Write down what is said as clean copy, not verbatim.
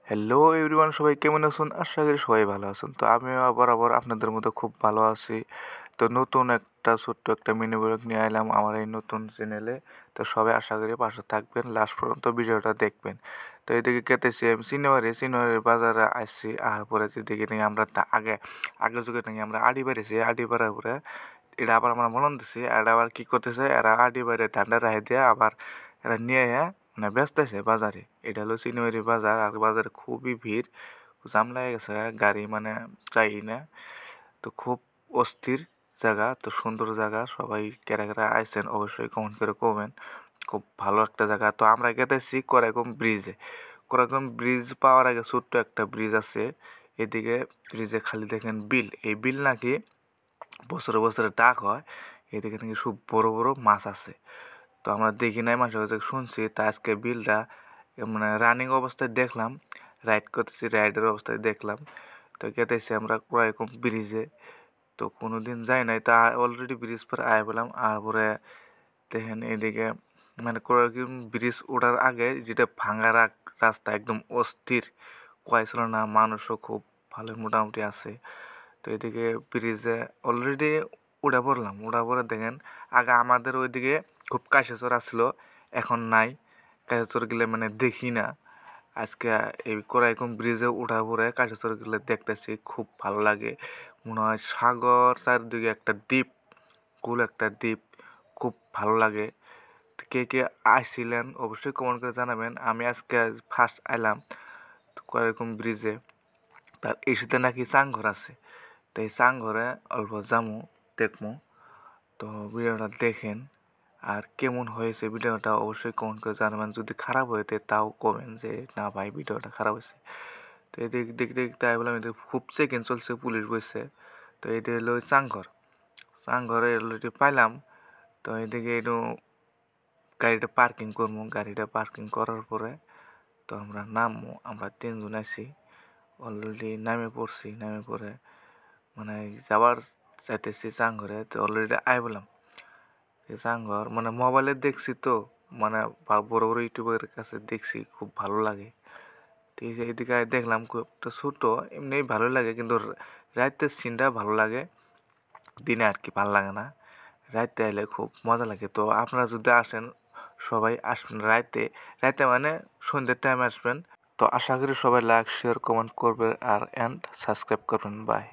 Hello everyone, সবাই কেমন আছেন? আশা করি সবাই ভালো আছেন। তো আমিও আবার আপনাদের মতো খুব ভালো আছি। তো নতুন একটা ছোট্ট একটা মিনি ব্লগ নিয়ে এলাম আমার এই নতুন চ্যানেলে। তো সবাই আশা করি পাশে থাকবেন, লাস্ট পর্যন্ত ভিডিওটা দেখবেন। তো এদিকে কেটেছি আমি সিনেমারি বাজারে আসছি। আর পরে যেদিকে নিয়ে আমরা আগে যুগে নিয়ে আমরা আড়ি বেড়েছি, আড়ি বেড়ার পরে এটা আবার আমরা মলন দিছি। এটা আবার কি করতেছে, এরা আড়ি বাইরে ধানটা রাখে দিয়ে আবার এরা নিয়ে মানে ব্যস্ত আছে বাজারে। এটা হলো সিনেমারি বাজার। আর বাজারে খুবই ভিড়, জাম লেগে গেছে, গাড়ি মানে যাই না। তো খুব অস্থির জায়গা, তো সুন্দর জায়গা। সবাই কেরা কেরা আইসেন অবশ্যই কমেন্ট করে কমেন। খুব ভালো একটা জায়গা। তো আমরা গেতেছি করাইকম ব্রিজে। করাইকম ব্রিজ পাওয়ার আগে ছোট্ট একটা ব্রিজ আছে এদিকে। ব্রিজে খালি দেখেন বিল, এই বিল নাকি বছরে বছরে ডাক হয়। এদিকে নাকি খুব বড় বড় মাছ আছে। তো আমরা দেখি নাই, মানুষের কাছে শুনছি। তা আজকে বিলটা মানে রানিং অবস্থায় দেখলাম, রাইড করতেছি, রাইডের অবস্থায় দেখলাম। তো গেতেছি আমরা এরকম ব্রিজে। তো কোনো দিন যাই নাই, তা অলরেডি ব্রিজ পরে আয় বললাম। আর পরে দেখেন এদিকে মানে কোরআন ব্রিজ ওঠার আগে যেটা ভাঙা রাস্তা, একদম অস্থির, কয়েছিল না, মানুষও খুব ভালো মোটামুটি আছে। তো এদিকে ব্রিজে অলরেডি উঠা পড়ে দেখেন আগে আমাদের ওইদিকে খুব কাশেচর আসছিল, এখন নাই। কাশেচর গেলে মানে দেখি না। আজকে এই করাইকুম ব্রিজে ওঠার পরে কাশেচর গেলে দেখতেছি, খুব ভালো লাগে। মনে হয় সাগর, চারদিকে একটা দ্বীপ, কুল একটা দ্বীপ, খুব ভালো লাগে। কে কে আসছিলেন অবশ্যই কমেন্ট করে জানাবেন। আমি আজকে ফার্স্ট আইলাম করাইকুম ব্রিজে। তার এসিতে নাকি চাংঘর আছে। তো এই চাংঘরে অল্প যামু, দেখমু। তো ভিডিওটা দেখেন, আর কেমন হয়েছে ভিডিওটা অবশ্যই কমেন্ট করে জানাবেন। যদি খারাপ হয়েছে তাও কমেন যে না ভাই ভিডিওটা খারাপ হয়েছে। তো এদিকে দেখতে দেখতে আই বললাম, এদিকে খুব চেকিং চলছে, পুলিশ বসছে। তো এটা হলো চাংঘর। চাংঘরে অলরেডি পাইলাম। তো এদিকে একটু গাড়িটা পার্কিং করবো। গাড়িটা পার্কিং করার পরে তো আমরা নামবো। আমরা 3 জন আছি, অলরেডি নামে পড়ছি। নামে পড়ে মানে যাবার চাইতেছি চাংঘরে। তো অলরেডি আই বললাম এই চাংঘর মানে মোবাইলে দেখছি, তো মানে বড় বড় ইউটিউবের কাছে দেখছি, খুব ভালো লাগে। তো এইদিকে দেখলাম খুব একটা ছোট, এমনি ভালো লাগে, কিন্তু রাতের সিনটা ভালো লাগে, দিনে আর কি ভালো লাগে না। রাতে এলে খুব মজা লাগে। তো আপনারা যদি আসেন সবাই আসবেন রাতে। রাতে মানে সন্ধ্যের টাইমে আসবেন। তো আশা করি সবাই লাইক শেয়ার কমেন্ট করবে আর সাবস্ক্রাইব করবেন। বাই।